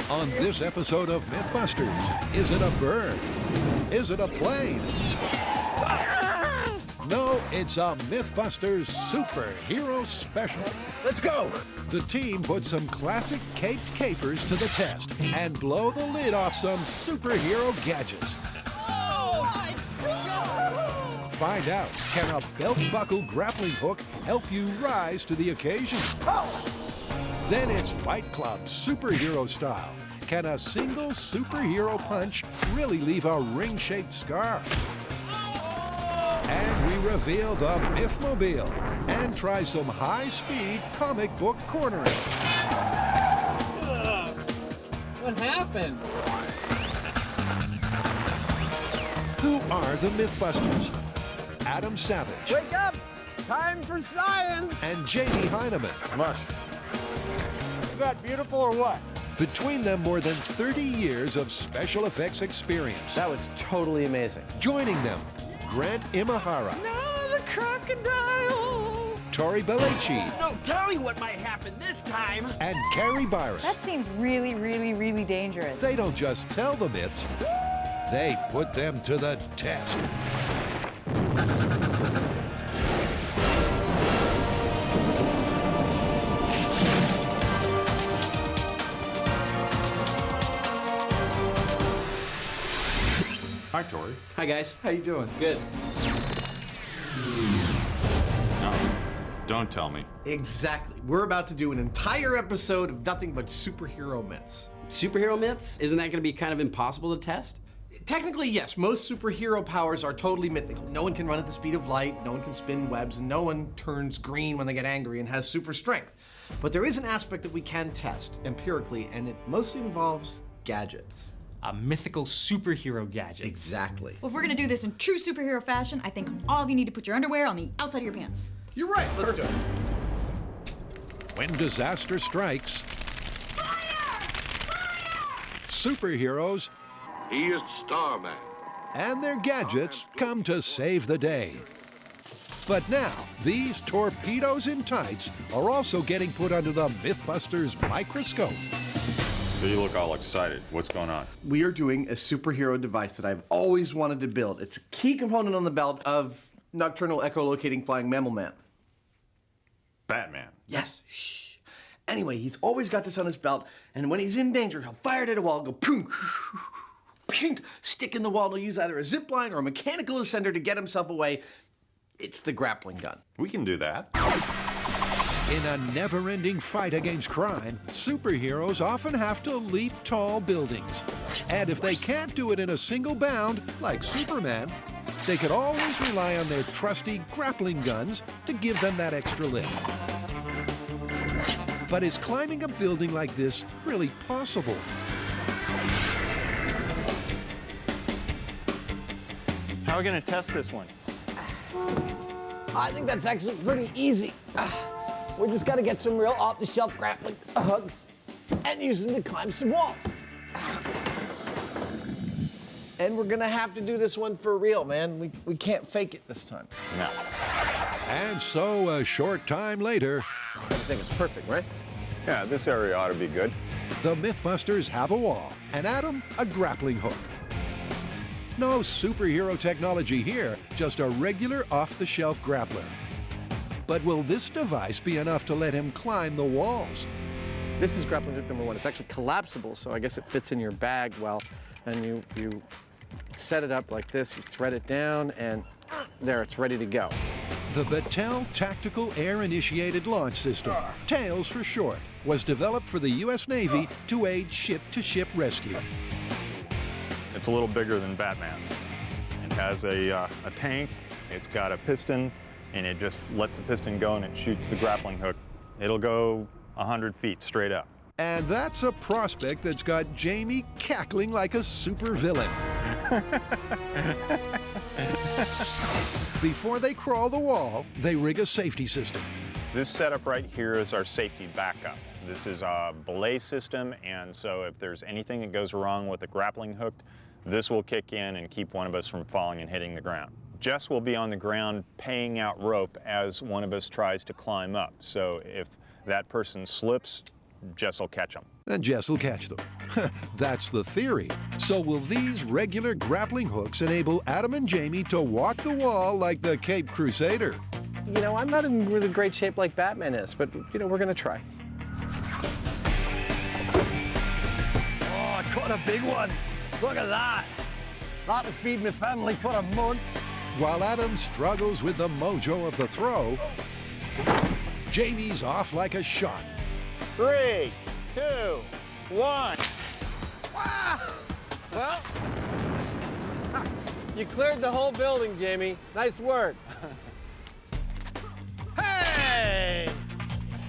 On this episode of MythBusters, is it a bird? Is it a plane? No, it's a MythBusters superhero special. Let's go! The team puts some classic caped capers to the test and blow the lid off some superhero gadgets. Find out, can a belt-buckle grappling hook help you rise to the occasion? Then it's Fight Club superhero style. Can a single superhero punch really leave a ring-shaped scar? And we reveal the Mythmobile and try some high-speed comic book cornering. What happened? Who are the Mythbusters? Adam Savage. Wake up! Time for science! And Jamie Heineman. Mush. Is that beautiful or what? Between them, more than 30 years of special effects experience. That was totally amazing. Joining them, Grant Imahara. No, the crocodile! Tori Belleci. No telling what might happen this time. And Carrie Byron. That seems really, really, really dangerous. They don't just tell the myths, they put them to the test. Hi, Tori. Hi, guys. How you doing? Good. No, don't tell me. Exactly. We're about to do an entire episode of nothing but superhero myths. Superhero myths? Isn't that going to be kind of impossible to test? Technically, yes, most superhero powers are totally mythical. No one can run at the speed of light, no one can spin webs, and no one turns green when they get angry and has super strength. But there is an aspect that we can test empirically, and it mostly involves gadgets. A mythical superhero gadget. Exactly. Well, if we're gonna do this in true superhero fashion, I think all of you need to put your underwear on the outside of your pants. You're right, let's do it. When disaster strikes, superheroes He is Starman. and their gadgets come to save the day. But now, these torpedoes in tights are also getting put under the MythBusters microscope. So you look all excited. What's going on? We are doing a superhero device that I've always wanted to build. It's a key component on the belt of nocturnal echolocating flying mammal man. Batman. Yes, shh. Anyway, he's always got this on his belt, and when he's in danger, he'll fire it at a wall, go boom, stick in the wall, and he'll use either a zip line or a mechanical ascender to get himself away. It's the grappling gun. We can do that. In a never-ending fight against crime, superheroes often have to leap tall buildings. And if they can't do it in a single bound, like Superman, they could always rely on their trusty grappling guns to give them that extra lift. But is climbing a building like this really possible? How are we going to test this one? I think that's actually pretty easy. We just gotta get some real off-the-shelf grappling hooks and use them to climb some walls. And we're gonna have to do this one for real, man. We can't fake it this time. No. And so, a short time later, Everything is perfect, right? Yeah, this area ought to be good. the Mythbusters have a wall, and Adam a grappling hook. No superhero technology here, just a regular off-the-shelf grappler. But will this device be enough to let him climb the walls? This is grappling hook number one. It's actually collapsible, so I guess it fits in your bag well. And you set it up like this, you thread it down, and there, it's ready to go. The Battelle Tactical Air-Initiated Launch System, TAILS for short, was developed for the U.S. Navy to aid ship-to-ship rescue. It's a little bigger than Batman's. It has a tank, it's got a piston, and it just lets the piston go and it shoots the grappling hook. It'll go 100 feet straight up. And that's a prospect that's got Jamie cackling like a supervillain. Before they crawl the wall, they rig a safety system. This setup right here is our safety backup. This is a belay system, and so if there's anything that goes wrong with the grappling hook, this will kick in and keep one of us from falling and hitting the ground. Jess will be on the ground paying out rope as one of us tries to climb up. So if that person slips Jess will catch them. And Jess will catch them. That's the theory. So will these regular grappling hooks enable Adam and Jamie to walk the wall like the Cape Crusader? You know, I'm not in really great shape like Batman is, but, you know, we're gonna try. Oh, I caught a big one. Look at that. That'll feed my family for a month. While Adam struggles with the mojo of the throw, Jamie's off like a shot. 3, 2, 1. Well, you cleared the whole building, Jamie. Nice work. Hey!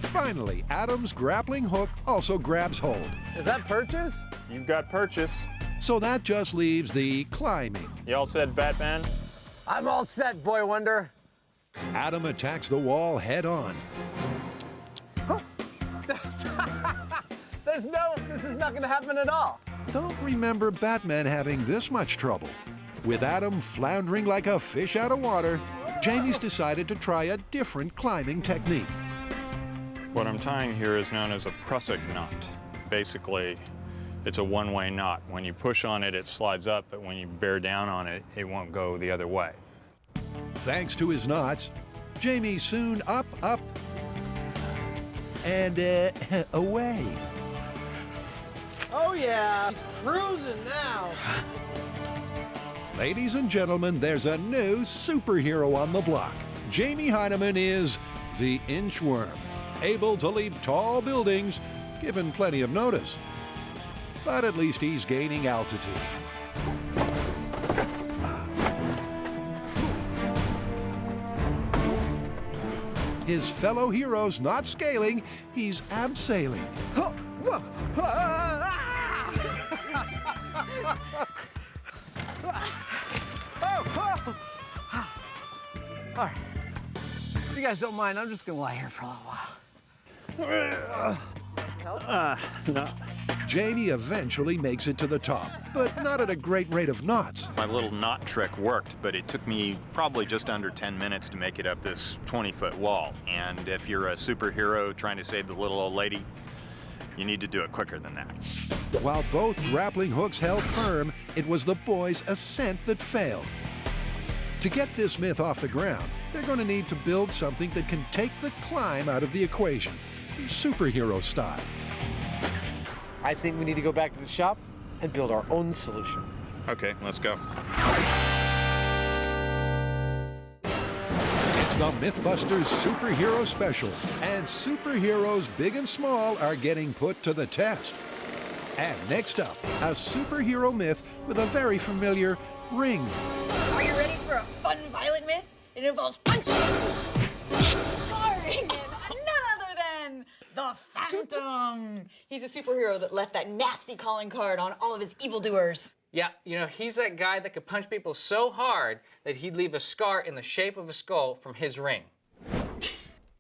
Finally, Adam's grappling hook also grabs hold. Is that purchase? You've got purchase. So that just leaves the climbing. Y'all said Batman? I'm all set, Boy Wonder. Adam attacks the wall head on. This is not gonna happen at all. Don't remember Batman having this much trouble. With Adam floundering like a fish out of water, Jamie's decided to try a different climbing technique. What I'm tying here is known as a prusik knot. Basically, it's a one-way knot. When you push on it, it slides up, but when you bear down on it, it won't go the other way. Thanks to his knots, Jamie soon up, and away. Oh yeah, he's cruising now. Ladies and gentlemen, there's a new superhero on the block. Jamie Heineman is the inchworm, able to leap tall buildings, given plenty of notice. But at least he's gaining altitude. His fellow hero's not scaling, he's abseiling. All right. If you guys don't mind, I'm just gonna lie here for a little while. No. Jamie eventually makes it to the top, but not at a great rate of knots. My little knot trick worked, but it took me probably just under 10 minutes to make it up this 20-foot wall. And if you're a superhero trying to save the little old lady, you need to do it quicker than that. While both grappling hooks held firm, it was the boys' ascent that failed. To get this myth off the ground, they're going to need to build something that can take the climb out of the equation, superhero style. I think we need to go back to the shop and build our own solution. Okay, let's go. It's the MythBusters Superhero Special, and superheroes big and small are getting put to the test. And next up, a superhero myth with a very familiar ring. Are you ready for a fun, violent myth? It involves punching, sparring, and none other than the Phantom. He's a superhero that left that nasty calling card on all of his evildoers. Yeah, you know, he's that guy that could punch people so hard that he'd leave a scar in the shape of a skull from his ring.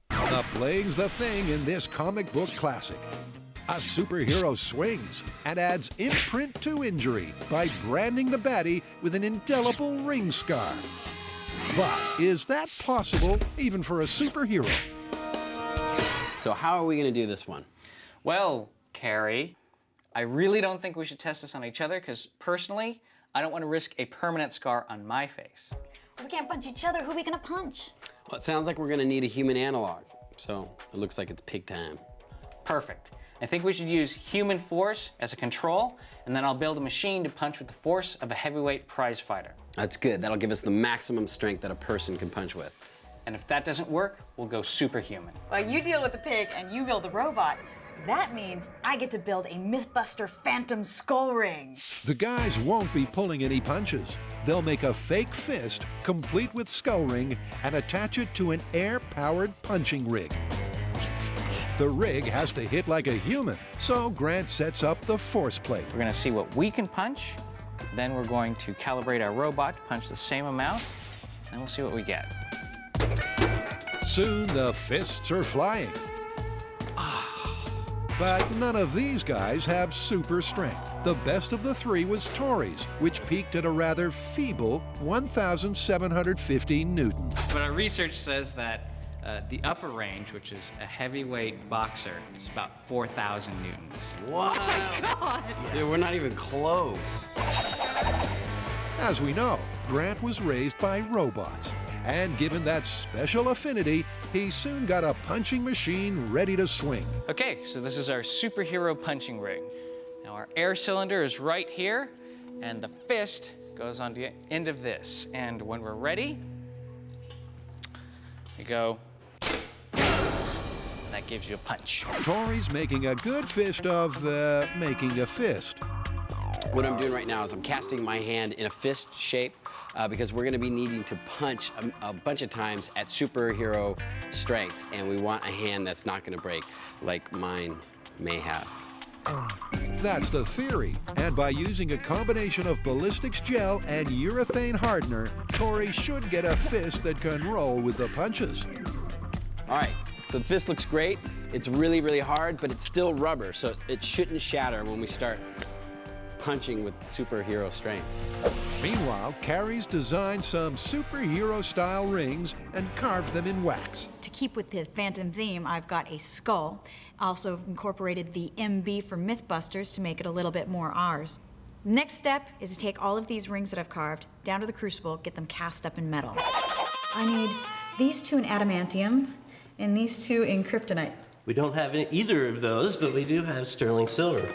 The bling's the thing in this comic book classic. A superhero swings and adds imprint to injury by branding the baddie with an indelible ring scar. But is that possible even for a superhero? So how are we going to do this one? Well, Carrie, I really don't think we should test this on each other because personally, I don't want to risk a permanent scar on my face. We can't punch each other. Who are we gonna punch? Well, it sounds like we're going to need a human analog. So it looks like it's pig time. Perfect. I think we should use human force as a control, and then I'll build a machine to punch with the force of a heavyweight prize fighter. That's good. That'll give us the maximum strength that a person can punch with. And if that doesn't work, we'll go superhuman. Well, you deal with the pig and you build the robot. That means I get to build a MythBuster Phantom skull ring. The guys won't be pulling any punches. They'll make a fake fist, complete with skull ring, and attach it to an air-powered punching rig. The rig has to hit like a human, so Grant sets up the force plate. We're gonna see what we can punch, then we're going to calibrate our robot to punch the same amount, and we'll see what we get. Soon the fists are flying. But none of these guys have super strength. The best of the three was Tori's, which peaked at a rather feeble 1,750 newtons. But our research says that The upper range, which is a heavyweight boxer, is about 4,000 newtons. What? Oh my God! Dude, we're not even close. As we know, Grant was raised by robots. And given that special affinity, he soon got a punching machine ready to swing. Okay, so this is our superhero punching ring. Now our air cylinder is right here, and the fist goes on the end of this. And when we're ready, we go, and that gives you a punch. Tori's making a good fist of making a fist. What I'm doing right now is I'm casting my hand in a fist shape because we're gonna be needing to punch a bunch of times at superhero strength, and we want a hand that's not gonna break like mine may have. That's the theory. And by using a combination of ballistics gel and urethane hardener, Tori should get a fist that can roll with the punches. All right, so the fist looks great. It's really, really hard, but it's still rubber, so it shouldn't shatter when we start punching with superhero strength. Meanwhile, Carrie's designed some superhero-style rings and carved them in wax. To keep with the Phantom theme, I've got a skull. Also incorporated the MB from MythBusters to make it a little bit more ours. Next step is to take all of these rings that I've carved down to the crucible, get them cast up in metal. I need these two in adamantium and these two in kryptonite. We don't have either of those, but we do have sterling silver.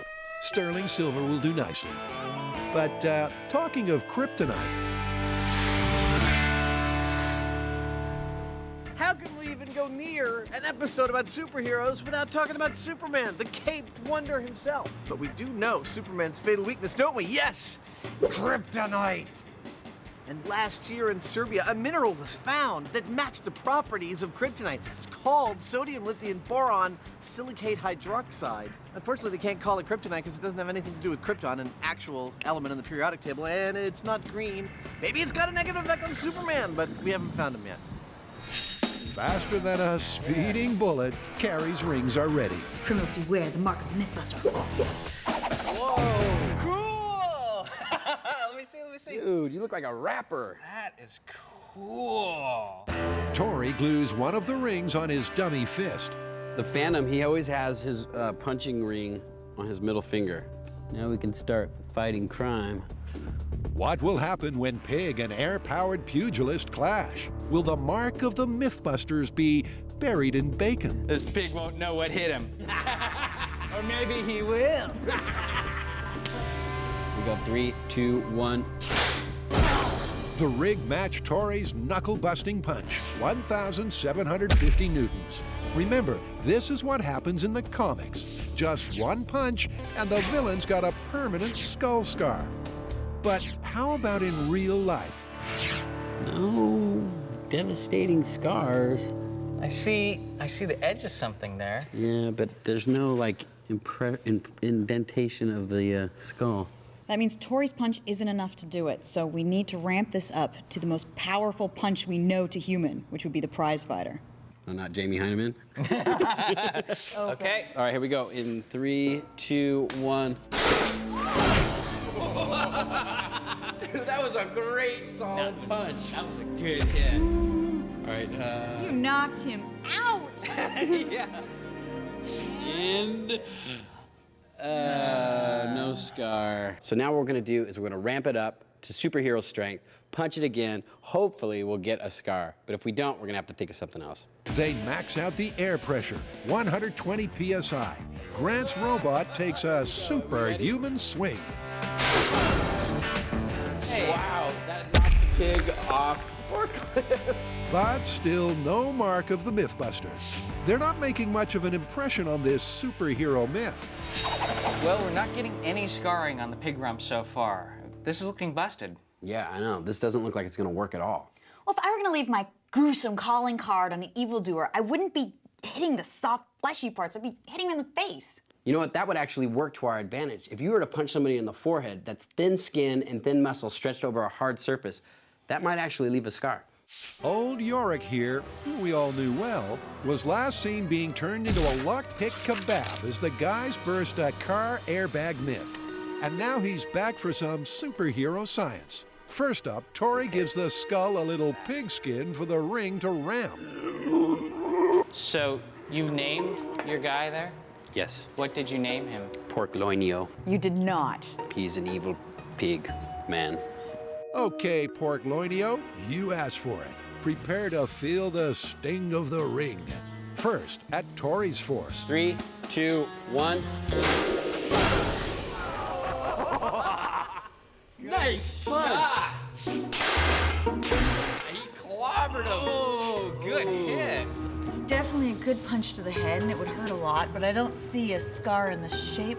Sterling silver will do nicely. But talking of kryptonite, How can we even go near an episode about superheroes without talking about Superman, the caped wonder himself? But we do know Superman's fatal weakness, don't we? Yes! Kryptonite! And last year in Serbia, a mineral was found that matched the properties of kryptonite. It's called sodium lithium boron silicate hydroxide. Unfortunately, they can't call it kryptonite because it doesn't have anything to do with krypton, an actual element in the periodic table, and it's not green. Maybe it's got a negative effect on Superman, but we haven't found him yet. faster than a speeding bullet, Carrie's rings are ready. Criminals beware the mark of the Mythbuster. Whoa! Cool! Let me see. Dude, you look like a rapper. That is cool. Tori glues one of the rings on his dummy fist. The Phantom, he always has his punching ring on his middle finger. Now we can start fighting crime. What will happen when Pig and air-powered pugilist clash? Will the mark of the Mythbusters be buried in bacon? This pig won't know what hit him. Or maybe he will. We go 3, 2, 1. The rig matched Tori's knuckle-busting punch, 1,750 newtons. Remember, this is what happens in the comics. Just one punch, and the villain's got a permanent skull scar. But how about in real life? No devastating scars. I see the edge of something there. Yeah, but there's no, like, indentation of the skull. That means Tori's punch isn't enough to do it, so we need to ramp this up to the most powerful punch we know to human, which would be the prize fighter. Oh, not Jamie Heineman? Okay. All right, here we go. In 3, 2, 1. Dude, that was a great solid punch. That was a good hit. All right, You knocked him out! Yeah. and no scar. So now what we're gonna do is we're gonna ramp it up to superhero strength, punch it again, hopefully we'll get a scar. But if we don't, we're gonna have to think of something else. They max out the air pressure, 120 psi. Grant's robot takes a superhuman swing. Hey. Wow, that knocked the pig off the forklift. But still no mark of the Mythbusters. They're not making much of an impression on this superhero myth. Well, we're not getting any scarring on the pig rump so far. This is looking busted. Yeah, I know. This doesn't look like it's gonna work at all. Well, if I were gonna leave my gruesome calling card on an evildoer, I wouldn't be hitting the soft, fleshy parts. I'd be hitting them in the face. You know what? That would actually work to our advantage. If you were to punch somebody in the forehead, that's thin skin and thin muscle stretched over a hard surface, that might actually leave a scar. Old Yorick here, who we all knew well, was last seen being turned into a lockpick kebab as the guys burst a car airbag myth. And now he's back for some superhero science. First up, Tori gives the skull a little pigskin for the ring to ram. So you named your guy there? Yes. What did you name him? Porcloinio. You did not. He's an evil pig man. Okay, Porcloinio, you asked for it. Prepare to feel the sting of the ring. First, at Tori's force. 3, 2, 1. Nice punch! He clobbered him. Oh, good hit. It's definitely a good punch to the head, and it would hurt a lot, but I don't see a scar in the shape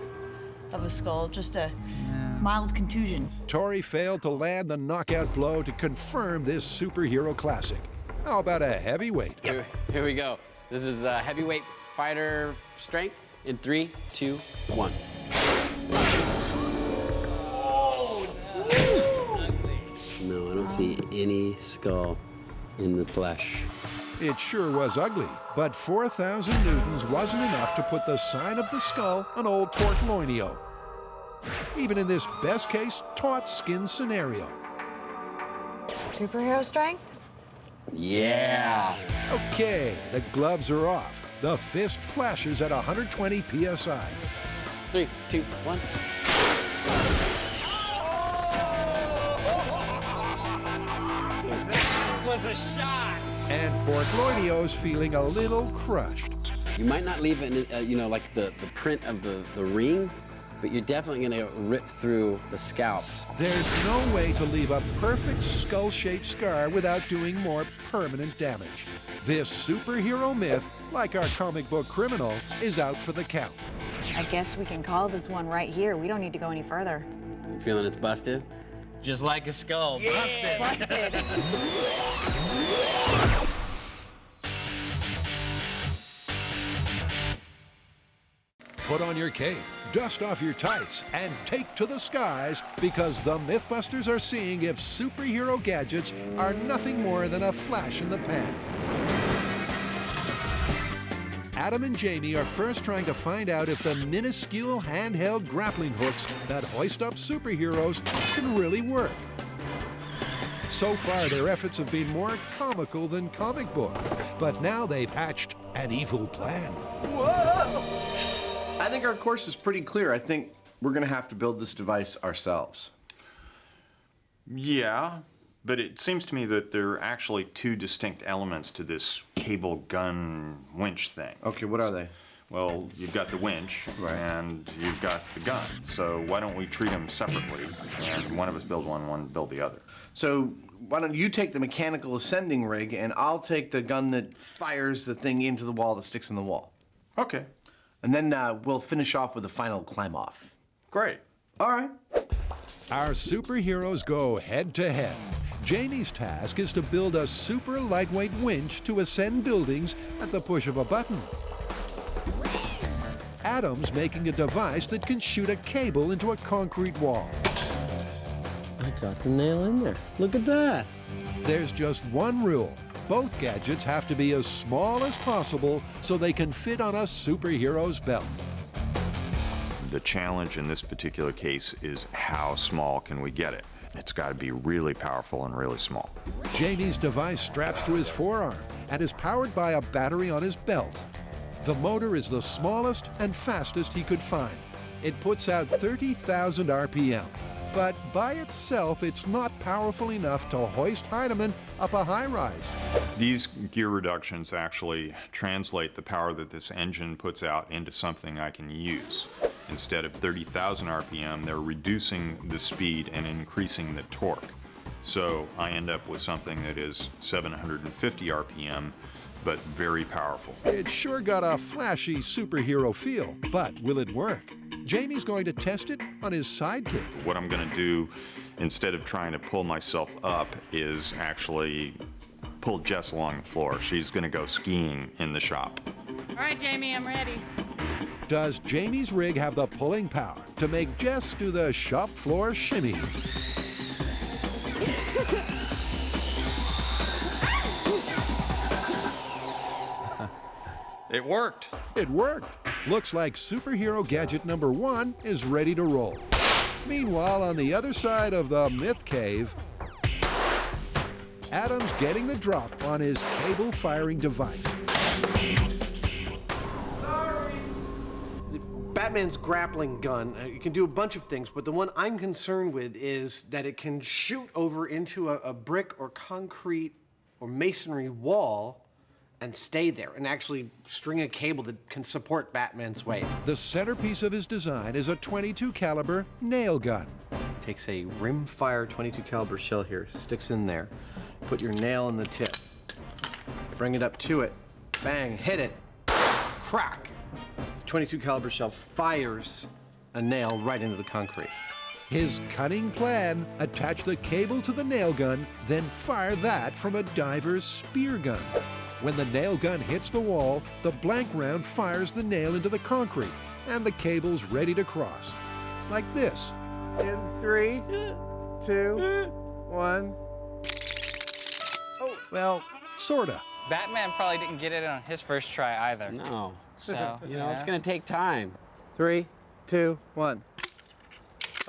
of a skull, just a mild contusion. Tori failed to land the knockout blow to confirm this superhero classic. How about a heavyweight? Here we go. This is heavyweight fighter strength in 3, 2, 1. No, I don't see any skull in the flesh. It sure was ugly, but 4,000 newtons wasn't enough to put the sign of the skull on old Porcloinio. Even in this best-case taut skin scenario. Superhero strength? Yeah. Okay, the gloves are off. The fist flashes at 120 psi. 3, 2, 1. Was a shot. And Porcloinio's feeling a little crushed. You might not leave it, you know, like the print of the ring, but you're definitely gonna rip through the scalps. There's no way to leave a perfect skull-shaped scar without doing more permanent damage. This superhero myth, like our comic book criminal, is out for the count. I guess we can call this one right here. We don't need to go any further. You feeling it's busted? Just like a skull. Yeah. Busted. Put on your cape, dust off your tights, and take to the skies, because the MythBusters are seeing if superhero gadgets are nothing more than a flash in the pan. Adam and Jamie are first trying to find out if the minuscule handheld grappling hooks that hoist up superheroes can really work. So far, their efforts have been more comical than comic book, but now they've hatched an evil plan. Whoa! I think our course is pretty clear. I think we're going to have to build this device ourselves. Yeah, but it seems to me that there are actually two distinct elements to this cable gun winch thing. Okay, what are they? Well, you've got the winch, right, and you've got the gun. So why don't we treat them separately, and one of us build one build the other. So why don't you take the mechanical ascending rig, and I'll take the gun that fires the thing into the wall that sticks in the wall. Okay. And then we'll finish off with the final climb off. Great. All right. Our superheroes go head-to-head. Jamie's task is to build a super lightweight winch to ascend buildings at the push of a button. Adam's making a device that can shoot a cable into a concrete wall. I got the nail in there. Look at that. There's just one rule. Both gadgets have to be as small as possible so they can fit on a superhero's belt. The challenge in this particular case is how small can we get it? It's got to be really powerful and really small. Jamie's device straps to his forearm and is powered by a battery on his belt. The motor is the smallest and fastest he could find. It puts out 30,000 RPM. But by itself, it's not powerful enough to hoist Heinemann up a high-rise. These gear reductions actually translate the power that this engine puts out into something I can use. Instead of 30,000 RPM, they're reducing the speed and increasing the torque. So I end up with something that is 750 RPM, but very powerful. It's sure got a flashy superhero feel, but will it work? Jamie's going to test it on his sidekick. What I'm going to do, instead of trying to pull myself up, is actually pull Jess along the floor. She's going to go skiing in the shop. All right, Jamie, I'm ready. Does Jamie's rig have the pulling power to make Jess do the shop floor shimmy? It worked. It worked. Looks like superhero gadget number 1 is ready to roll. Meanwhile, on the other side of the myth cave, Adam's getting the drop on his cable firing device. Batman's grappling gun, it can do a bunch of things, but the one I'm concerned with is that it can shoot over into a brick or concrete or masonry wall and stay there and actually string a cable that can support Batman's weight. The centerpiece of his design is a .22 caliber nail gun. Takes a rimfire .22 caliber shell here, sticks in there, put your nail in the tip, bring it up to it, bang, hit it, crack. .22 caliber shell fires a nail right into the concrete. His cunning plan: attach the cable to the nail gun, then fire that from a diver's spear gun. When the nail gun hits the wall, the blank round fires the nail into the concrete, and the cable's ready to cross. Like this. In 3, 2, 1. Oh, well, sorta. Batman probably didn't get it on his first try either. No. So, You know, it's gonna take time. 3, 2, 1.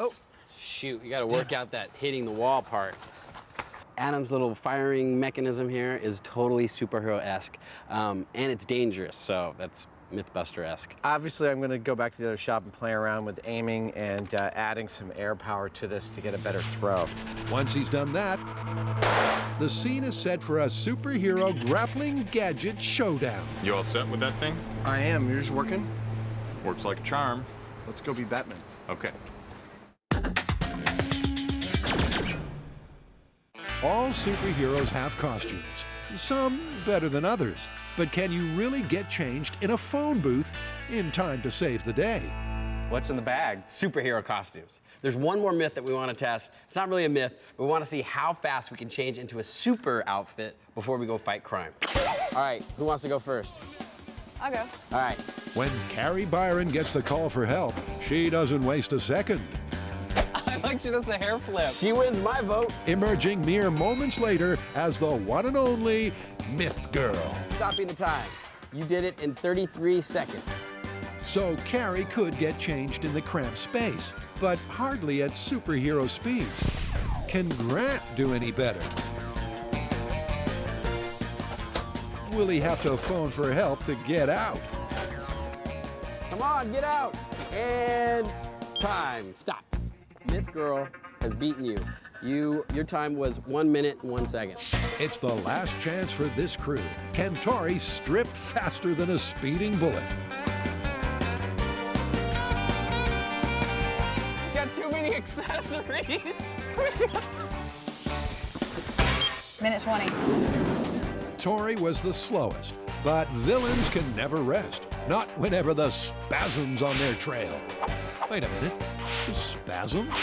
Oh. Shoot, you gotta work out that hitting the wall part. Adam's little firing mechanism here is totally superhero-esque, and it's dangerous, so that's MythBuster-esque. Obviously, I'm going to go back to the other shop and play around with aiming and adding some air power to this to get a better throw. Once he's done that, the scene is set for a superhero grappling gadget showdown. You all set with that thing? I am. You're just working? Works like a charm. Let's go be Batman. Okay. All superheroes have costumes, some better than others. But can you really get changed in a phone booth in time to save the day? What's in the bag? Superhero costumes. There's one more myth that we want to test. It's not really a myth, but we want to see how fast we can change into a super outfit before we go fight crime. All right, who wants to go first? I'll go. All right. When Carrie Byron gets the call for help, she doesn't waste a second. I like she does the hair flip. She wins my vote. Emerging mere moments later as the one and only Myth Girl. Stopping the time. You did it in 33 seconds. So Carrie could get changed in the cramped space, but hardly at superhero speed. Can Grant do any better? Will he have to phone for help to get out? Come on, get out. And time. Stop. Myth Girl has beaten you. Your time was 1 minute and 1 second. It's the last chance for this crew. Can Tori strip faster than a speeding bullet? You got too many accessories. Minute 20. Tori was the slowest, but villains can never rest. Not whenever the spasm's on their trail. Wait a minute, spasms?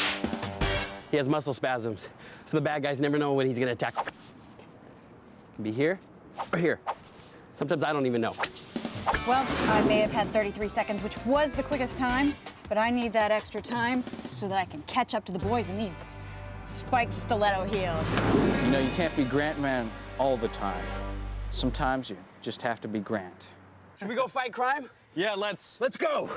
He has muscle spasms, so the bad guys never know when he's gonna attack. Can be here or here. Sometimes I don't even know. Well, I may have had 33 seconds, which was the quickest time, but I need that extra time so that I can catch up to the boys in these spiked stiletto heels. You know, you can't be Grant Man all the time. Sometimes you just have to be Grant. Should we go fight crime? Yeah, let's go.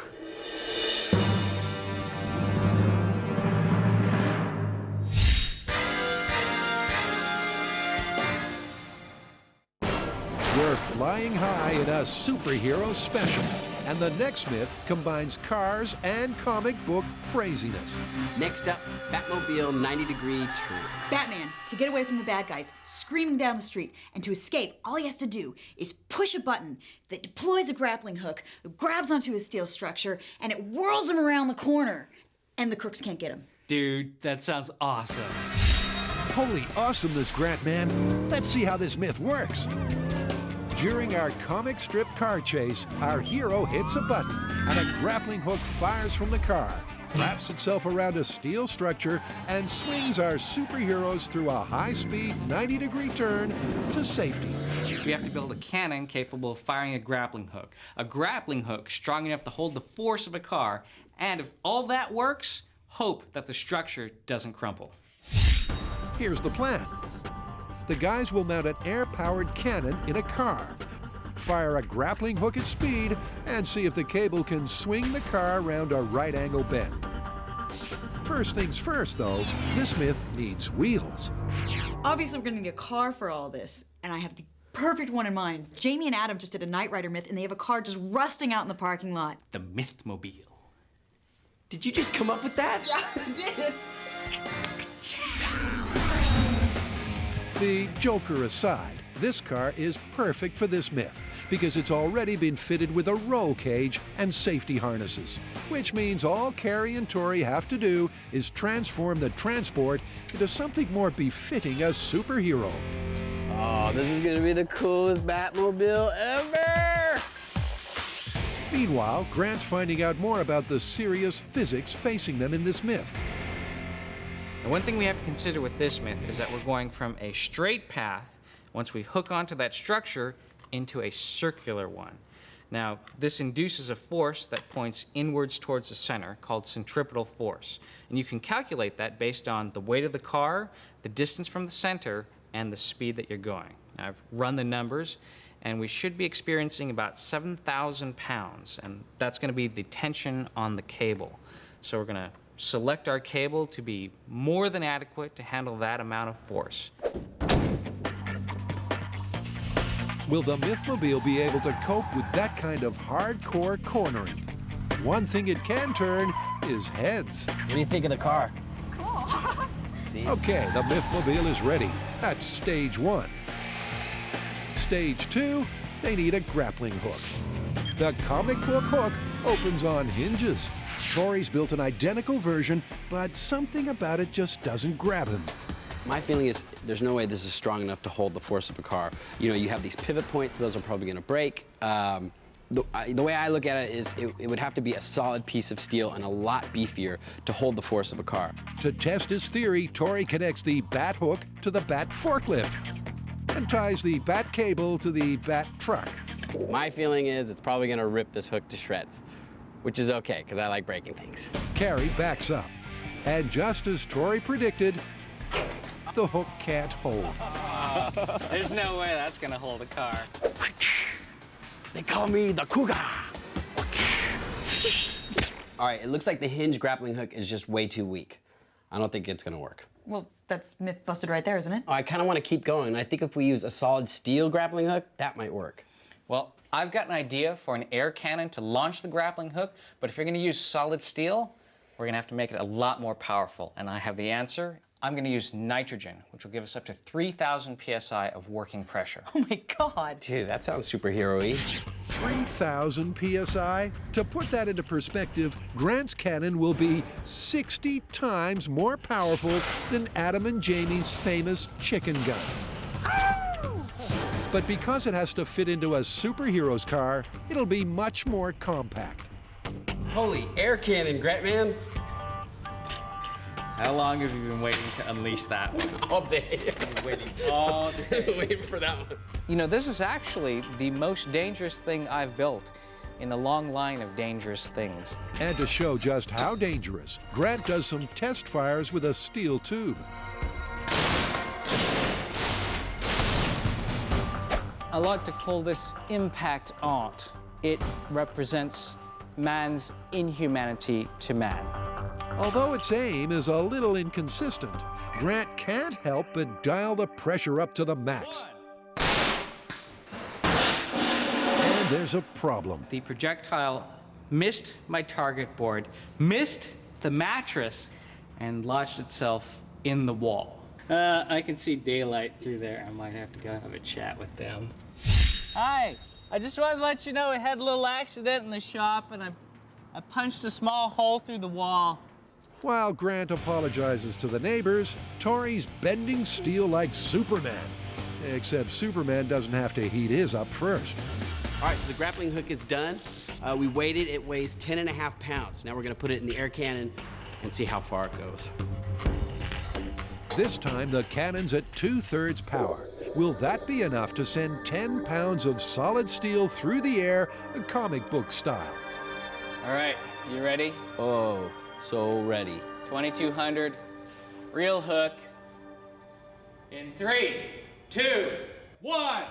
We're flying high in a superhero special, and the next myth combines cars and comic book craziness. Next up, Batmobile 90-degree turn. Batman, to get away from the bad guys screaming down the street, and to escape, all he has to do is push a button that deploys a grappling hook, grabs onto his steel structure, and it whirls him around the corner. And the crooks can't get him. Dude, that sounds awesome. Holy awesomeness, Grant Man. Let's see how this myth works. During our comic strip car chase, our hero hits a button, and a grappling hook fires from the car, wraps itself around a steel structure, and swings our superheroes through a high-speed 90-degree turn to safety. We have to build a cannon capable of firing a grappling hook. A grappling hook strong enough to hold the force of a car, and if all that works, hope that the structure doesn't crumple. Here's the plan. The guys will mount an air-powered cannon in a car, fire a grappling hook at speed, and see if the cable can swing the car around a right-angle bend. First things first, though, this myth needs wheels. Obviously, we're gonna need a car for all this, and I have the perfect one in mind. Jamie and Adam just did a Knight Rider myth, and they have a car just rusting out in the parking lot. The Mythmobile. Did you just come up with that? Yeah, I did. The joker aside, this car is perfect for this myth because it's already been fitted with a roll cage and safety harnesses, which means all Carrie and Tori have to do is transform the transport into something more befitting a superhero. Oh, this is gonna be the coolest Batmobile ever! Meanwhile, Grant's finding out more about the serious physics facing them in this myth. And one thing we have to consider with this myth is that we're going from a straight path, once we hook onto that structure, into a circular one. Now, this induces a force that points inwards towards the center, called centripetal force. And you can calculate that based on the weight of the car, the distance from the center, and the speed that you're going. Now, I've run the numbers, and we should be experiencing about 7,000 pounds, and that's gonna be the tension on the cable. So we're gonna select our cable to be more than adequate to handle that amount of force. Will the Mythmobile be able to cope with that kind of hardcore cornering? One thing it can turn is heads. What do you think of the car? Cool. See? Okay, the Mythmobile is ready. That's stage 1. Stage 2, they need a grappling hook. The comic book hook opens on hinges. Tori's built an identical version, but something about it just doesn't grab him. My feeling is there's no way this is strong enough to hold the force of a car. You know, you have these pivot points, those are probably gonna break. The way I look at it is it would have to be a solid piece of steel and a lot beefier to hold the force of a car. To test his theory, Tori connects the bat hook to the bat forklift and ties the bat cable to the bat truck. My feeling is it's probably gonna rip this hook to shreds, which is okay, because I like breaking things. Carrie backs up, and just as Tori predicted, the hook can't hold. There's no way that's gonna hold a car. They call me the Cougar. All right, it looks like the hinge grappling hook is just way too weak. I don't think it's gonna work. Well, that's myth busted right there, isn't it? Oh, I kind of want to keep going. I think if we use a solid steel grappling hook, that might work. Well, I've got an idea for an air cannon to launch the grappling hook, but if you're gonna use solid steel, we're gonna have to make it a lot more powerful, and I have the answer. I'm gonna use nitrogen, which will give us up to 3,000 PSI of working pressure. Oh my God. Dude, that sounds superhero-y. 3,000 PSI? To put that into perspective, Grant's cannon will be 60 times more powerful than Adam and Jamie's famous chicken gun. But because it has to fit into a superhero's car, it'll be much more compact. Holy air cannon, Grant man. How long have you been waiting to unleash that one? All day. Waiting all day. Waiting for that one. You know, this is actually the most dangerous thing I've built in a long line of dangerous things. And to show just how dangerous, Grant does some test fires with a steel tube. I like to call this impact art. It represents man's inhumanity to man. Although its aim is a little inconsistent, Grant can't help but dial the pressure up to the max. And there's a problem. The projectile missed my target board, missed the mattress, and lodged itself in the wall. I can see daylight through there. I might have to go have a chat with them. Hi, I just wanted to let you know we had a little accident in the shop, and I punched a small hole through the wall. While Grant apologizes to the neighbors, Tori's bending steel like Superman. Except Superman doesn't have to heat his up first. All right, so the grappling hook is done. We weighed it. It weighs 10.5 pounds. Now we're gonna put it in the air cannon and see how far it goes. This time the cannon's at 2/3 power. Will that be enough to send 10 pounds of solid steel through the air, comic book style? All right, you ready? Oh, so ready. 2200, real hook. In 3, 2, 1.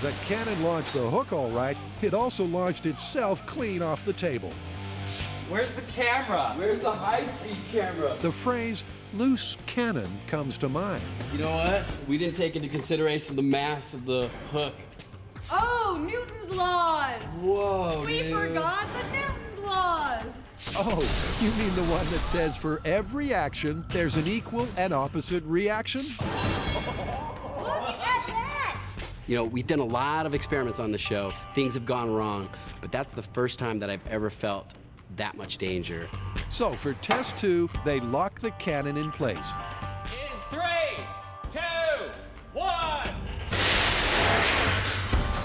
The cannon launched the hook all right. It also launched itself clean off the table. Where's the camera? Where's the high-speed camera? The phrase loose cannon comes to mind. You know what? We didn't take into consideration the mass of the hook. Oh, Newton's laws. Whoa, We forgot the Newton's laws. Oh, you mean the one that says for every action, there's an equal and opposite reaction? Look at that. You know, we've done a lot of experiments on the show. Things have gone wrong, but that's the first time that I've ever felt that much danger. So for test 2, they lock the cannon in place. In 3, 2, 1.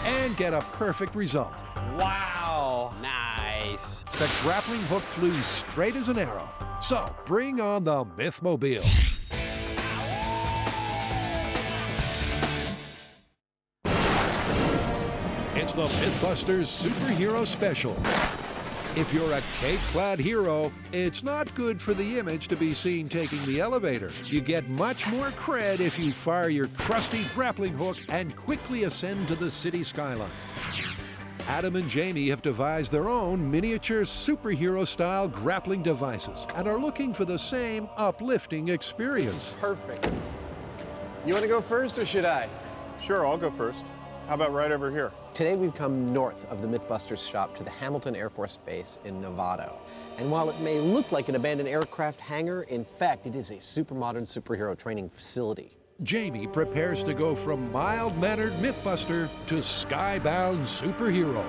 And get a perfect result. Wow. Nice. The grappling hook flew straight as an arrow. So bring on the Mythmobile. It's the MythBusters Superhero Special. If you're a cape-clad hero, it's not good for the image to be seen taking the elevator. You get much more cred if you fire your trusty grappling hook and quickly ascend to the city skyline. Adam and Jamie have devised their own miniature superhero-style grappling devices and are looking for the same uplifting experience. Perfect. You want to go first or should I? Sure, I'll go first. How about right over here? Today we've come north of the MythBusters shop to the Hamilton Air Force Base in Novato. And while it may look like an abandoned aircraft hangar, in fact it is a super modern superhero training facility. Jamie prepares to go from mild-mannered Mythbuster to skybound superhero.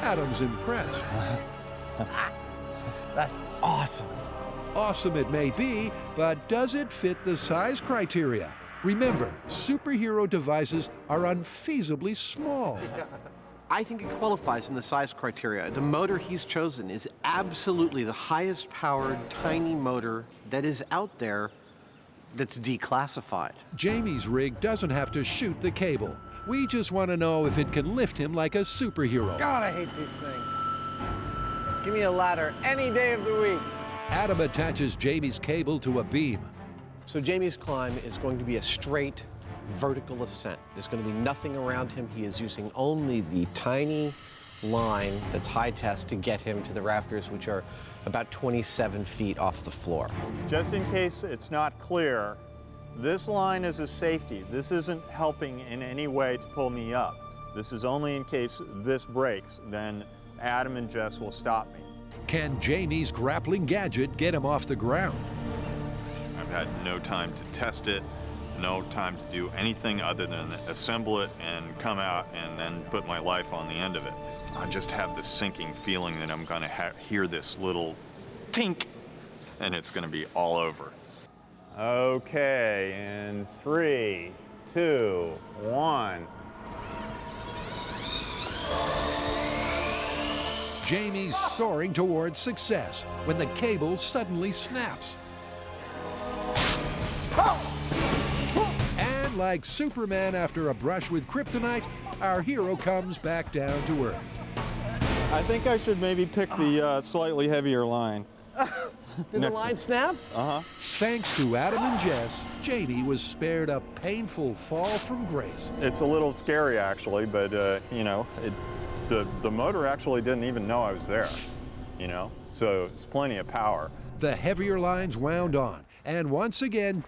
Adam's impressed. That's awesome. Awesome it may be, but does it fit the size criteria? Remember, superhero devices are unfeasibly small. I think it qualifies in the size criteria. The motor he's chosen is absolutely the highest powered tiny motor that is out there that's declassified. Jamie's rig doesn't have to shoot the cable. We just want to know if it can lift him like a superhero. God, I hate these things. Give me a ladder any day of the week. Adam attaches Jamie's cable to a beam. So Jamie's climb is going to be a straight vertical ascent. There's going to be nothing around him. He is using only the tiny line that's high test to get him to the rafters, which are about 27 feet off the floor. Just in case it's not clear, this line is a safety. This isn't helping in any way to pull me up. This is only in case this breaks, then Adam and Jess will stop me. Can Jamie's grappling gadget get him off the ground? I've had no time to test it, no time to do anything other than assemble it and come out and then put my life on the end of it. I just have this sinking feeling that I'm gonna hear this little tink and it's gonna be all over. Okay, in 3, 2, 1. Jamie's soaring towards success when the cable suddenly snaps. And like Superman after a brush with kryptonite, our hero comes back down to Earth. I think I should maybe pick the slightly heavier line. Did the line snap? Uh-huh. Thanks to Adam and Jess, Jamie was spared a painful fall from grace. It's a little scary actually, but you know, the motor actually didn't even know I was there, you know? So it's plenty of power. The heavier lines wound on, and once again,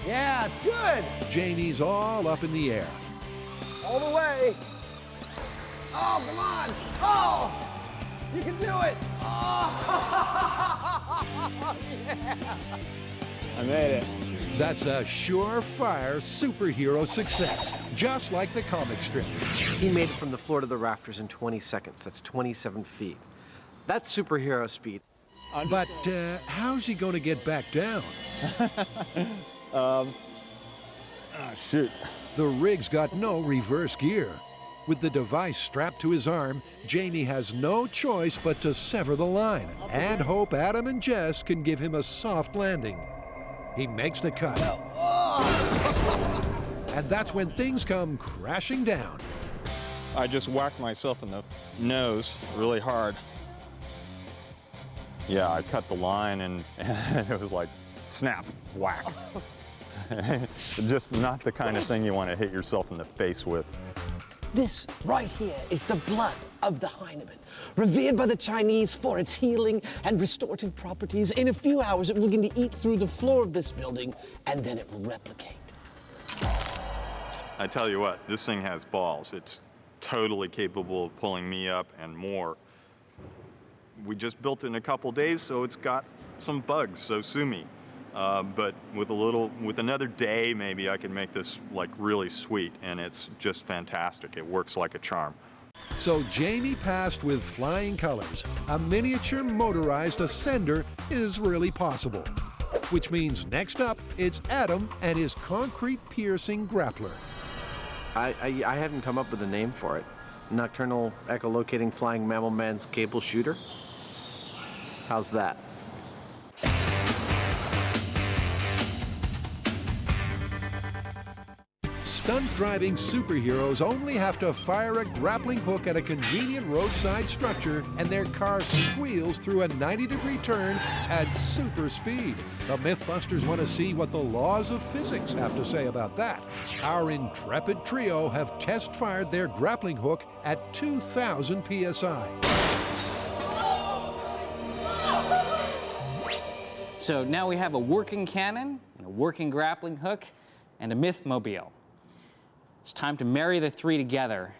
Yeah, it's good. Jamie's all up in the air. All the way. Oh, come on. Oh, you can do it. Oh, yeah. I made it. That's a surefire superhero success, just like the comic strip. He made it from the floor to the rafters in 20 seconds. That's 27 feet. That's superhero speed. But how's he going to get back down? Shoot. The rig's got no reverse gear. With the device strapped to his arm, Jamie has no choice but to sever the line and hope Adam and Jess can give him a soft landing. He makes the cut. And that's when things come crashing down. I just whacked myself in the nose really hard. Yeah, I cut the line and it was like snap, whack. Just not the kind of thing you want to hit yourself in the face with. This right here is the blood of the Heinemann, revered by the Chinese for its healing and restorative properties. In a few hours, it will begin to eat through the floor of this building, and then it will replicate. I tell you what, this thing has balls. totally capable of pulling me up and more. We just built it in a couple days, so it's got some bugs, so sue me. But with another day, maybe I could make this like really sweet, and it's just fantastic. It works like a charm. So Jamie passed with flying colors. A miniature motorized ascender is really possible. Which means next up, it's Adam and his concrete-piercing grappler. I haven't come up with a name for it. Nocturnal echolocating flying mammal man's cable shooter? How's that? Stunt-driving superheroes only have to fire a grappling hook at a convenient roadside structure, and their car squeals through a 90-degree turn at super speed. The MythBusters want to see what the laws of physics have to say about that. Our intrepid trio have test-fired their grappling hook at 2,000 psi. So now we have a working cannon, and a working grappling hook, and a Mythmobile. It's time to marry the three together.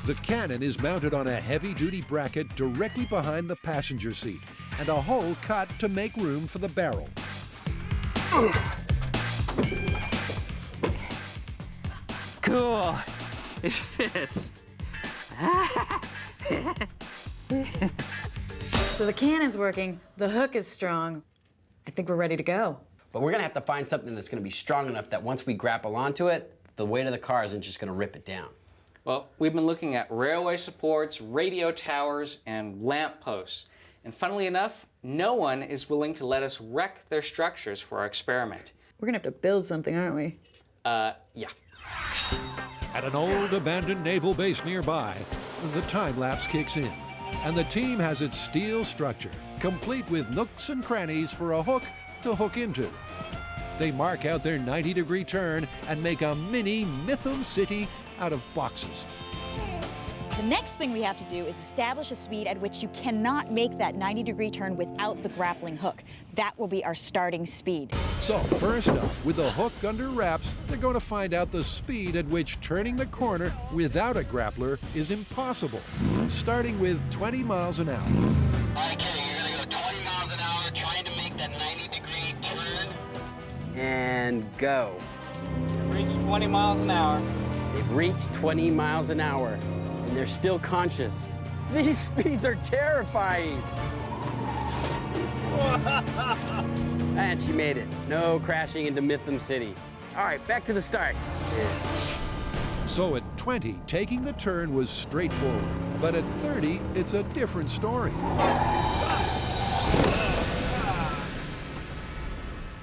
The cannon is mounted on a heavy-duty bracket directly behind the passenger seat, and a hole cut to make room for the barrel. Cool. It fits. So the cannon's working, the hook is strong. I think we're ready to go. But we're gonna have to find something that's gonna be strong enough that once we grapple onto it, the weight of the car isn't just gonna rip it down. Well, we've been looking at railway supports, radio towers, and lamp posts. And funnily enough, no one is willing to let us wreck their structures for our experiment. We're gonna have to build something, aren't we? Yeah. At an old abandoned naval base nearby, the time-lapse kicks in, and the team has its steel structure, complete with nooks and crannies for a hook to hook into. They mark out their 90-degree turn and make a mini Mythom City out of boxes. The next thing we have to do is establish a speed at which you cannot make that 90-degree turn without the grappling hook. That will be our starting speed. So first up, with the hook under wraps, they're going to find out the speed at which turning the corner without a grappler is impossible, starting with 20 miles an hour. Okay, you're gonna go 20 miles an hour trying to make that 90-degree turn. And go. Reach 20 miles an hour. They've reached 20 miles an hour, and they're still conscious. These speeds are terrifying. And she made it. No crashing into Mythom City. All right, back to the start. So at 20, taking the turn was straightforward. But at 30, it's a different story.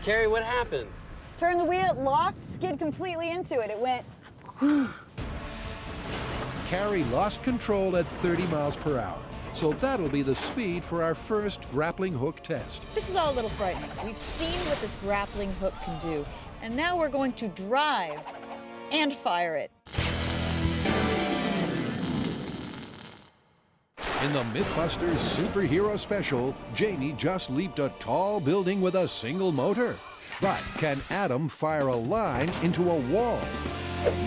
Carrie, what happened? Turn the wheel, it locked, skid completely into it. It went. Carrie lost control at 30 miles per hour. So that'll be the speed for our first grappling hook test. This is all a little frightening. We've seen what this grappling hook can do, and now we're going to drive and fire it. In the MythBusters Superhero Special, Jamie just leaped a tall building with a single motor. But can Adam fire a line into a wall?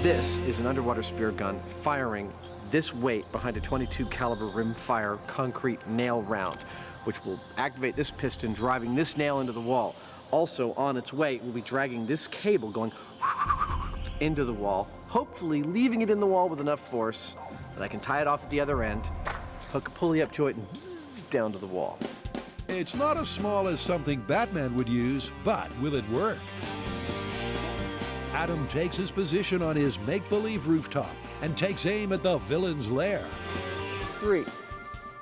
This is an underwater spear gun firing this weight behind a .22 caliber rimfire concrete nail round, which will activate this piston, driving this nail into the wall. Also, on its way, we'll be dragging this cable going into the wall, hopefully leaving it in the wall with enough force that I can tie it off at the other end, hook a pulley up to it, and down to the wall. It's not as small as something Batman would use, but will it work? Adam takes his position on his make-believe rooftop and takes aim at the villain's lair. 3,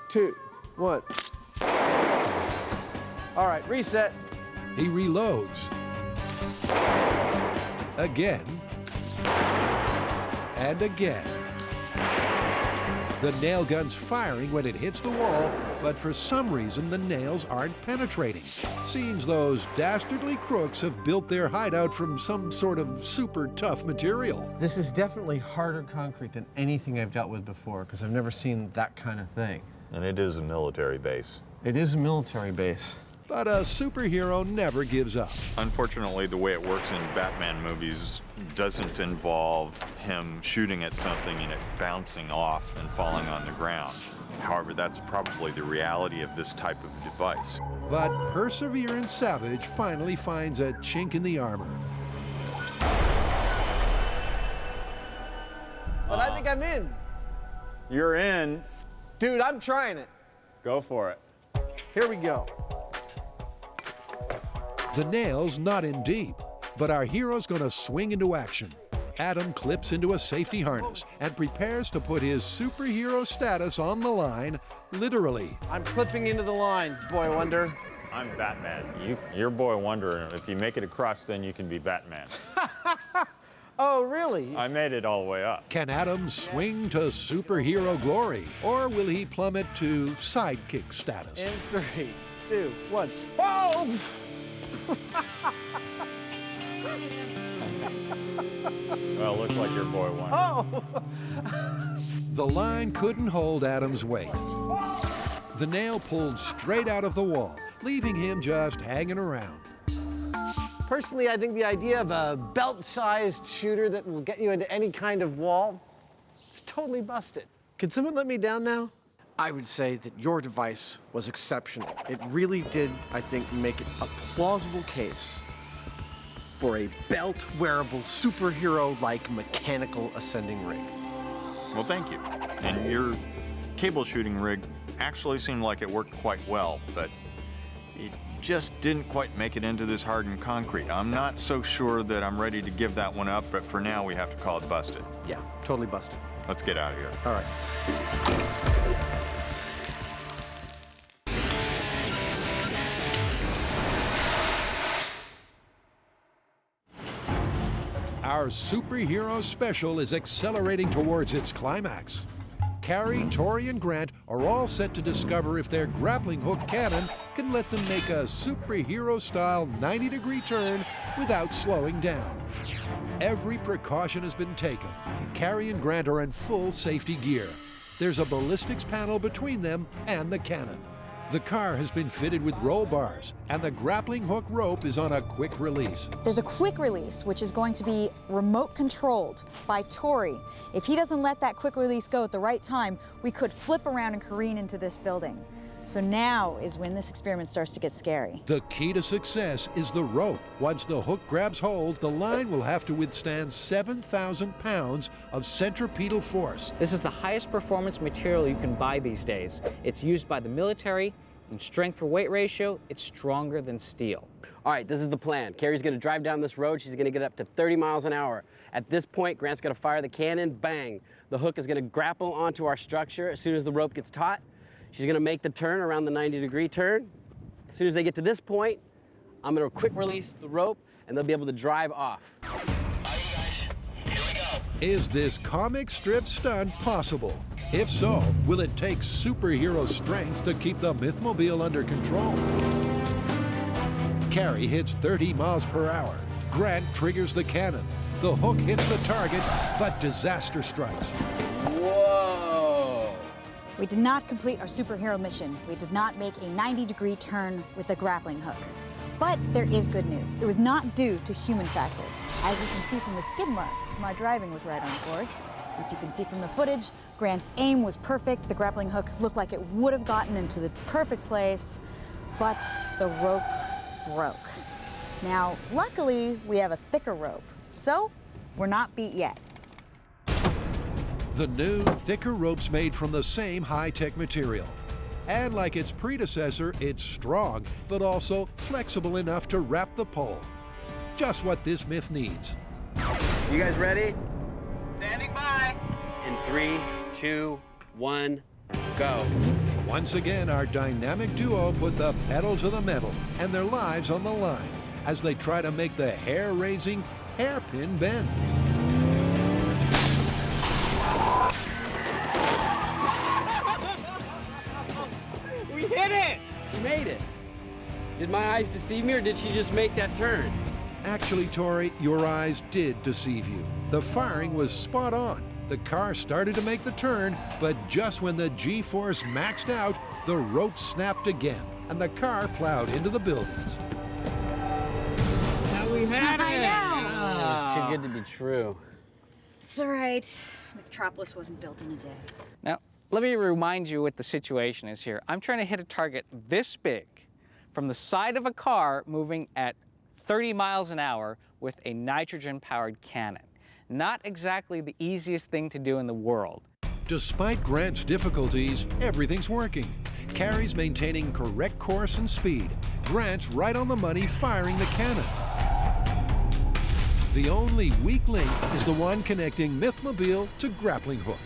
2, 1. All right, reset. He reloads. Again. And again. The nail gun's firing when it hits the wall, but for some reason the nails aren't penetrating. Seems those dastardly crooks have built their hideout from some sort of super tough material. This is definitely harder concrete than anything I've dealt with before, because I've never seen that kind of thing. And it is a military base. It is a military base. But a superhero never gives up. Unfortunately, the way it works in Batman movies, doesn't involve him shooting at something and it bouncing off and falling on the ground. However, that's probably the reality of this type of device. But Perseverance Savage finally finds a chink in the armor. But I think I'm in. You're in. Dude, I'm trying it. Go for it. Here we go. The nail's not in deep, but our hero's gonna swing into action. Adam clips into a safety harness and prepares to put his superhero status on the line, literally. I'm clipping into the line, Boy Wonder. I'm Batman. You're Boy Wonder, and if you make it across, then you can be Batman. Oh, really? I made it all the way up. Can Adam swing to superhero glory, or will he plummet to sidekick status? In 3, 2, 1. Oh! Well, it looks like you're Boy Wonder. Oh! The line couldn't hold Adam's weight. The nail pulled straight out of the wall, leaving him just hanging around. Personally, I think the idea of a belt-sized shooter that will get you into any kind of wall is totally busted. Can someone let me down now? I would say that your device was exceptional. It really did, I think, make it a plausible case for a belt-wearable, superhero-like mechanical ascending rig. Well, thank you. And your cable shooting rig actually seemed like it worked quite well, but it just didn't quite make it into this hardened concrete. I'm not so sure that I'm ready to give that one up, but for now we have to call it busted. Yeah, totally busted. Let's get out of here. All right. Our superhero special is accelerating towards its climax. Carrie, Tori, and Grant are all set to discover if their grappling hook cannon can let them make a superhero-style 90-degree turn without slowing down. Every precaution has been taken. Carrie and Grant are in full safety gear. There's a ballistics panel between them and the cannon. The car has been fitted with roll bars, and the grappling hook rope is on a quick release. There's a quick release, which is going to be remote controlled by Tori. If he doesn't let that quick release go at the right time, we could flip around and careen into this building. So now is when this experiment starts to get scary. The key to success is the rope. Once the hook grabs hold, the line will have to withstand 7,000 pounds of centripetal force. This is the highest performance material you can buy these days. It's used by the military. In strength for weight ratio, it's stronger than steel. All right, this is the plan. Carrie's gonna drive down this road. She's gonna get up to 30 miles an hour. At this point, Grant's gonna fire the cannon, bang. The hook is gonna grapple onto our structure. As soon as the rope gets taut, she's gonna make the turn around the 90-degree turn. As soon as they get to this point, I'm gonna quick release the rope and they'll be able to drive off. Is this comic strip stunt possible? If so, will it take superhero strength to keep the Mythmobile under control? Carrie hits 30 miles per hour. Grant triggers the cannon. The hook hits the target, but disaster strikes. Whoa! We did not complete our superhero mission. We did not make a 90-degree turn with the grappling hook. But there is good news. It was not due to human factor. As you can see from the skid marks, my driving was right on course. If you can see from the footage, Grant's aim was perfect. The grappling hook looked like it would have gotten into the perfect place, but the rope broke. Now, luckily, we have a thicker rope, so we're not beat yet. The new, thicker rope's made from the same high-tech material. And like its predecessor, it's strong, but also flexible enough to wrap the pole. Just what this myth needs. You guys ready? Standing by. In 3, 2, 1, go. Once again, our dynamic duo put the pedal to the metal and their lives on the line as they try to make the hair-raising hairpin bend. We hit it! She made it. Did my eyes deceive me, or did she just make that turn? Actually, Tori, your eyes did deceive you. The firing was spot on. The car started to make the turn, but just when the G-force maxed out, the rope snapped again, and the car plowed into the buildings. Now we had it. I know. It was too good to be true. It's all right. Metropolis wasn't built in a day. Now, let me remind you what the situation is here. I'm trying to hit a target this big from the side of a car moving at 30 miles an hour with a nitrogen-powered cannon. Not exactly the easiest thing to do in the world. Despite Grant's difficulties, everything's working. Carrie's maintaining correct course and speed. Grant's right on the money firing the cannon. The only weak link is the one connecting Mythmobile to Grappling Hook.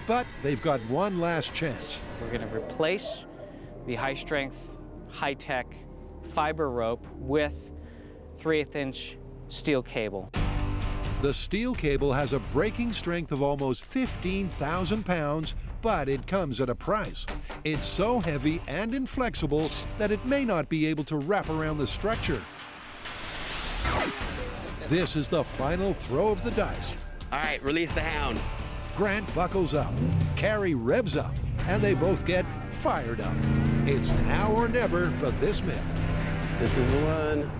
But they've got one last chance. We're going to replace the high-strength, high-tech fiber rope with 3/8 inch steel cable. The steel cable has a breaking strength of almost 15,000 pounds, but it comes at a price. It's so heavy and inflexible that it may not be able to wrap around the structure. This is the final throw of the dice. All right, release the hound. Grant buckles up, Carrie revs up, and they both get fired up. It's now or never for this myth. This is the one.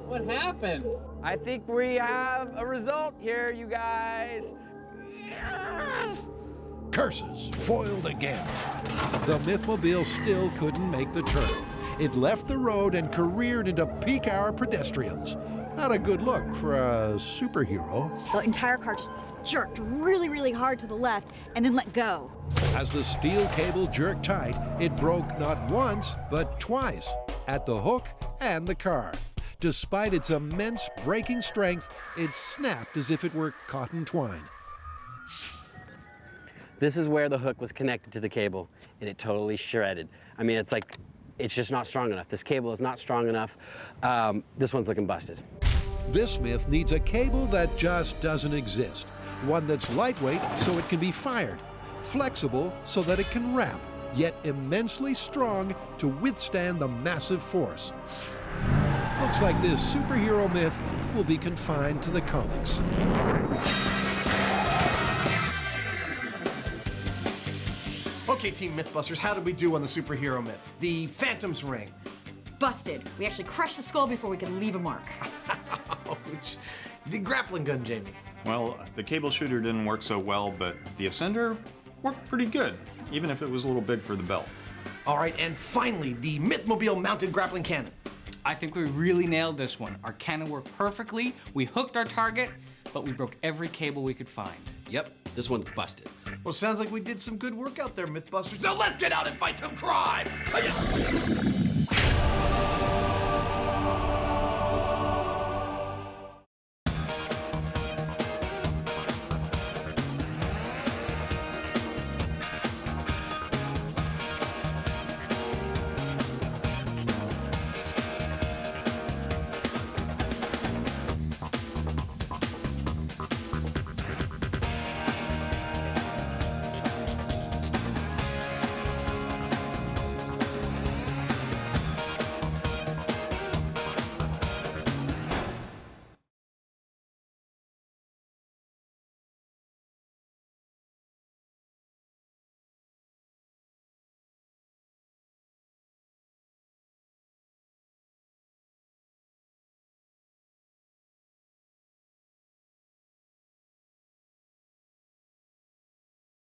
What happened? I think we have a result here, you guys. Curses, foiled again. The Mythmobile still couldn't make the turn. It left the road and careered into peak hour pedestrians. Not a good look for a superhero. The entire car just jerked really, really hard to the left and then let go. As the steel cable jerked tight, it broke not once, but twice, at the hook and the car. Despite its immense braking strength, it snapped as if it were cotton twine. This is where the hook was connected to the cable, and it totally shredded. I mean, it's like, it's just not strong enough. This cable is not strong enough. This one's looking busted. This myth needs a cable that just doesn't exist. One that's lightweight so it can be fired, flexible so that it can wrap, yet immensely strong to withstand the massive force. Looks like this superhero myth will be confined to the comics. Okay, Team Mythbusters, how did we do on the superhero myths? The Phantom's Ring. Busted. We actually crushed the skull before we could leave a mark. The grappling gun, Jamie. Well, the cable shooter didn't work so well, but the ascender worked pretty good, even if it was a little big for the belt. All right, and finally, the Mythmobile mounted grappling cannon. I think we really nailed this one. Our cannon worked perfectly, we hooked our target, but we broke every cable we could find. Yep, this one's busted. Well, sounds like we did some good work out there, Mythbusters. Now let's get out and fight some crime! Hi-ya!